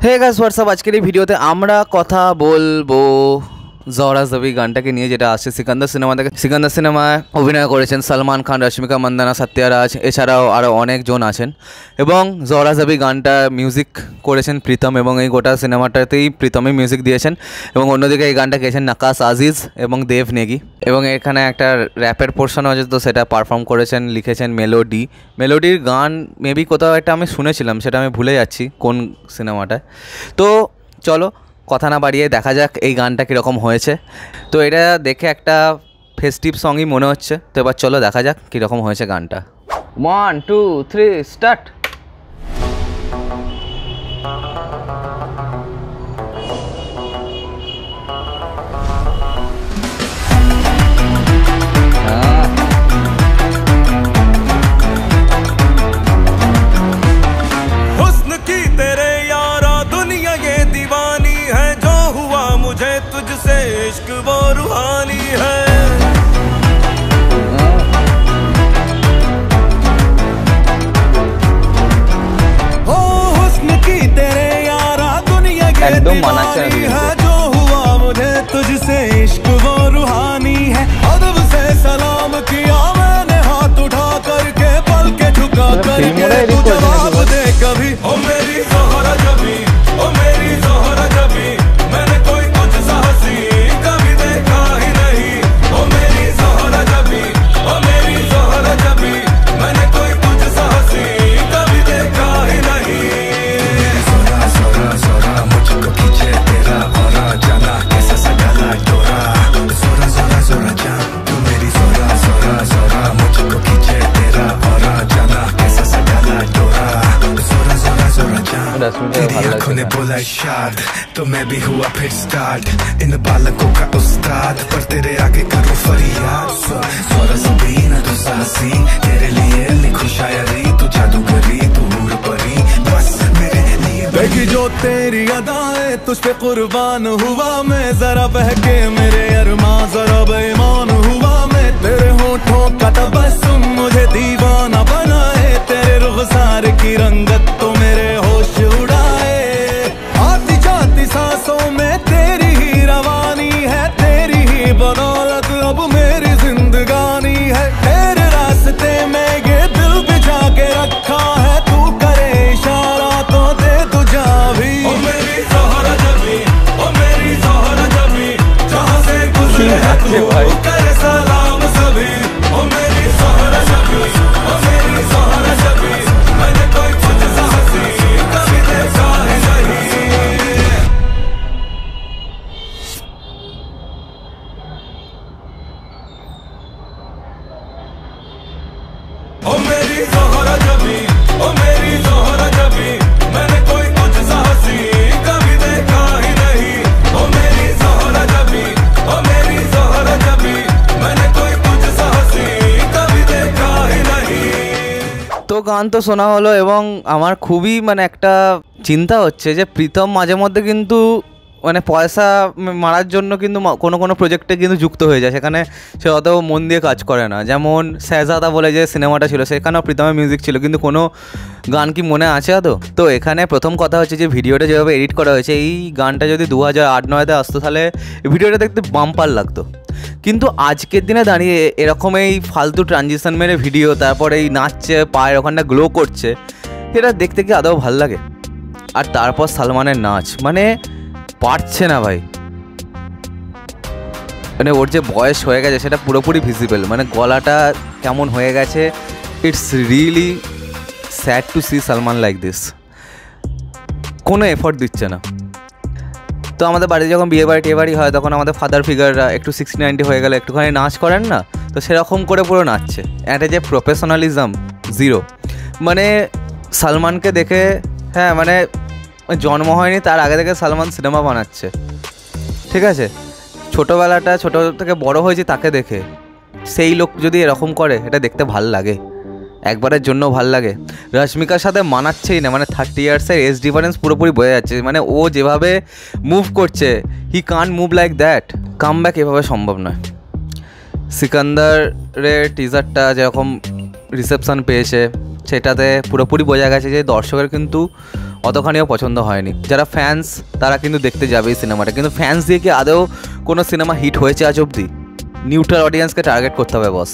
Hey guys WhatsApp, আজকের এই ভিডিওতে আমরা কথা বলবো জহরা জবি গানটাকে নিয়ে, যেটা আসছে সিকান্দার সিনেমা থেকে। সিকান্দার সিনেমায় অভিনয় করেছেন সালমান খান, রশ্মিকা মান্দানা, সত্যারাজ, এছাড়াও আরও অনেকজন আছেন। এবং জহরা জবি গানটা মিউজিক করেছেন প্রীতম, এবং এই গোটা সিনেমাটাতেই প্রীতমই মিউজিক দিয়েছেন। এবং অন্যদিকে এই গানটা গেয়েছেন নাকাশ আজিজ এবং দেব নেগি। এবং এখানে একটা র্যাপের পোর্শনও আছে, তো সেটা পারফর্ম করেছেন, লিখেছেন মেলোডি। মেলোডির গান মেবি কোথাও একটা আমি শুনেছিলাম, সেটা আমি ভুলে যাচ্ছি কোন সিনেমাটায়। তো চলো কথা না বাড়িয়ে দেখা যাক এই গানটা কীরকম হয়েছে। তো এটা দেখে একটা ফেস্টিভ সংই মনে হচ্ছে, তো এবার চলো দেখা যাক কীরকম হয়েছে গানটা। 1 2 3 স্টার্ট। इश्क वो रूहानी है, हो हुस्न की तेरे यारा दुनिया के दीवानी है। जो हुआ मुझे तुझसे इश्क वो रूहानी है। अदब से सलाम किया मैंने हाथ उठा करके, पल के झुका करके तू जवाब दे कभी। ओ मेरी ज़ोहरा जबी, ओ मेरी ज़ोहरा जबी, मैंने कोई कुछ साहसी कभी देखा ही नहीं। ओ मेरी ज़ोहरा जबी, ओ मेरी ज़ोहरा जबी, मैंने कोई कुछ साहसी कभी देखा ही नहीं। ज़ोरा ज़ोरा ज़ोरा मुझको खींचे तेरा औरा, जाना कैसा सजाना डोरा। ज़ोरा ज़ोरा ज़ोरा जान तू मेरी ज़ोरा ज़ोरा ज़ोरा, मुझको खींचे तेरा औरा, जाना कैसा सजाना डोरा। ज़ोरा ज़ोरा ज़ोरा जान तेरी आँखों ने बोला इरशाद, तो मैं भी हुआ फिर स्टार्ट। इन बालकों का उस्ताद, पर तेरे आगे करूँ फरियाद। ज़ोरा ज़बी ना तू साहसी, तेरे लिए लिखूं शायरी। तू जादूगरी तू हूर परी, बस मेरे लिए। देखी जो तेरी अदाएं, तुझ पे कुर्बान हुआ मैं। जरा बहके मेरे अरमां, जरा बेईमान हुआ मैं। तेरे होठों का तबस्सुम मुझे दीवाना बनाए। तेरे रुखसार की रंगत तो मेरे होश उड़ाए। आती जाती सांसों में तेरी ही रवानी है, तेरी ही बदौलत अब मेरी जिंदगानी है। तेरे रास्ते में ये दिल बिछा के रखा है, तू करे इशारा तो दे तू जा भी। ओ मेरी ज़ोहरा जबी, ओ मेरी ज़ोहरा जबी, जहाँ से गुजरे तू करे सलाम सभी। ओ मेरी ज़ोहरा जबी, ओ मेरी ज़ोहरा जबी, मैंने कोई कुछ साहसी कभी देखा ही नहीं। ओ मेरी ज़ोहरा जबी, ओ मेरी ज़ोहरा जबी, मैंने कोई कुछ साहसी कभी देखा ही नहीं। ओ मेरी ज़ोहरा जबी, ओ मेरी ज़ोहरा जबी, मैंने कोई कुछ साहसी कभी देखा ही नहीं। তো গান তো শোনা হলো, এবং আমার খুবই একটা চিন্তা হচ্ছে যে প্রীতম মাঝে মধ্যে কিন্তু পয়সা মারার জন্য কিন্তু কোনো কোনো প্রজেক্টে কিন্তু যুক্ত হয়ে যায়, সেখানে সে অত মন দিয়ে কাজ করে না। যেমন শেহজাদা বলে যে সিনেমাটা ছিল, সেখানেও প্রীতমের মিউজিক ছিল, কিন্তু কোনো গান কি মনে আছে তো এখানে প্রথম কথা হচ্ছে যে ভিডিওটা যেভাবে এডিট করা হয়েছে, এই গানটা যদি 2008-09-তে আসতো তাহলে ভিডিওটা দেখতে বাম্পার লাগতো। কিন্তু আজকের দিনে দাঁড়িয়ে এরকম এই ফালতু ট্রানজিশন মেরে ভিডিও, তারপরে এই নাচছে, পায়ের ওখানটা গ্লো করছে, এটা দেখতে কি আদৌ ভাল লাগে? আর তারপর সালমানের নাচ, পারছে না ভাই। ওর যে বয়স হয়ে গেছে সেটা পুরোপুরি ভিজিবল, গলাটা কেমন হয়ে গেছে। It's really sad to see Salman like this. কোনো এফোর্ট দিচ্ছে না। তো আমাদের বাড়িতে যখন বিয়ে বাড়ি হয়, তখন আমাদের ফাদার ফিগাররা একটু 60-90 হয়ে গেলে একটুখানি নাচ করেন না, তো সেরকম করে পুরো নাচছে। এটা যে প্রফেশনালিজম জিরো। সালমানকে দেখে, হ্যাঁ জন্ম হয়নি তার আগে থেকে সালমান সিনেমা বানাচ্ছে, ঠিক আছে? ছোটো থেকে বড় হয়েছে তাকে দেখে। সেই লোক যদি এরকম করে, এটা দেখতে ভাল লাগে, একবারের জন্য ভাল লাগে। রশ্মিকার সাথে মানাচ্ছেই না, 30 ইয়ার্সের এজ ডিফারেন্স পুরোপুরি বোঝা যাচ্ছে। ও যেভাবে মুভ করছে, he can't move like that. Come back এভাবে সম্ভব নয়। সিকান্দারের টিজারটা যেরকম রিসেপশন পেয়েছে, সেটাতে পুরোপুরি বোঝা গেছে যে দর্শকের কিন্তু অতখানিও পছন্দ হয়নি। যারা ফ্যান্স তারা কিন্তু দেখতে যাবে এই সিনেমাটা, কিন্তু ফ্যান্স দিয়ে কি আদৌ কোনো সিনেমা হিট হয়েছে আজ অবধি? নিউট্রাল অডিয়েন্সকে টার্গেট করতে হবে বস।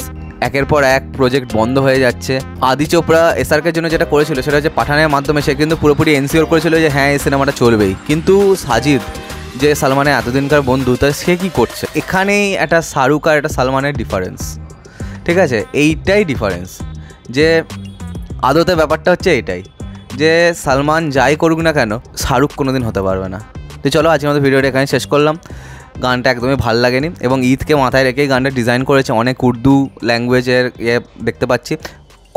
একের পর এক প্রজেক্ট বন্ধ হয়ে যাচ্ছে। আদি চোপড়া এসআরকের জন্য যেটা করেছিল সেটা হচ্ছে পাঠানের মাধ্যমে সে কিন্তু পুরোপুরি এনসিওর করেছিল যে হ্যাঁ এই সিনেমাটা চলবেই, কিন্তু সাজিদ যে সালমানের এতদিনকার বন্ধু তা সে কী করছে? এখানেই একটা শাহরুখ আর একটা সালমানের ডিফারেন্স, ঠিক আছে? এইটাই ডিফারেন্স, যে আদতে ব্যাপারটা হচ্ছে এটাই যে সালমান যাই করুক না কেন শাহরুখ কোনোদিন হতে পারবে না। তো চলো আজকের মতো ভিডিওটা এখানে শেষ করলাম। গানটা একদমই ভালো লাগেনি এবং ঈদকে মাথায় রেখেই গানটা ডিজাইন করেছে, অনেক উর্দু ল্যাঙ্গুয়েজের দেখতে পাচ্ছি।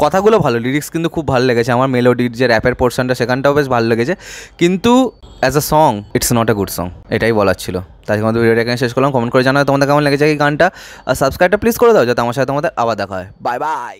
কথাগুলো ভালো, লিরিক্স কিন্তু খুব ভালো লেগেছে আমার, মেলোডির যে র্যাপের পোর্শনটা সেখানটাও বেশ ভালো লেগেছে, কিন্তু as a song it's not a good song, এটাই বলার ছিল। তাই মতো ভিডিওটা এখানে শেষ করলাম। কমেন্ট করে জানাও তোমাদের কেমন লেগেছে এই গানটা, আর সাবস্ক্রাইবটা প্লিজ করে দাও যাতে আমার সাথে তোমাদের আবার দেখা হয়। Bye bye.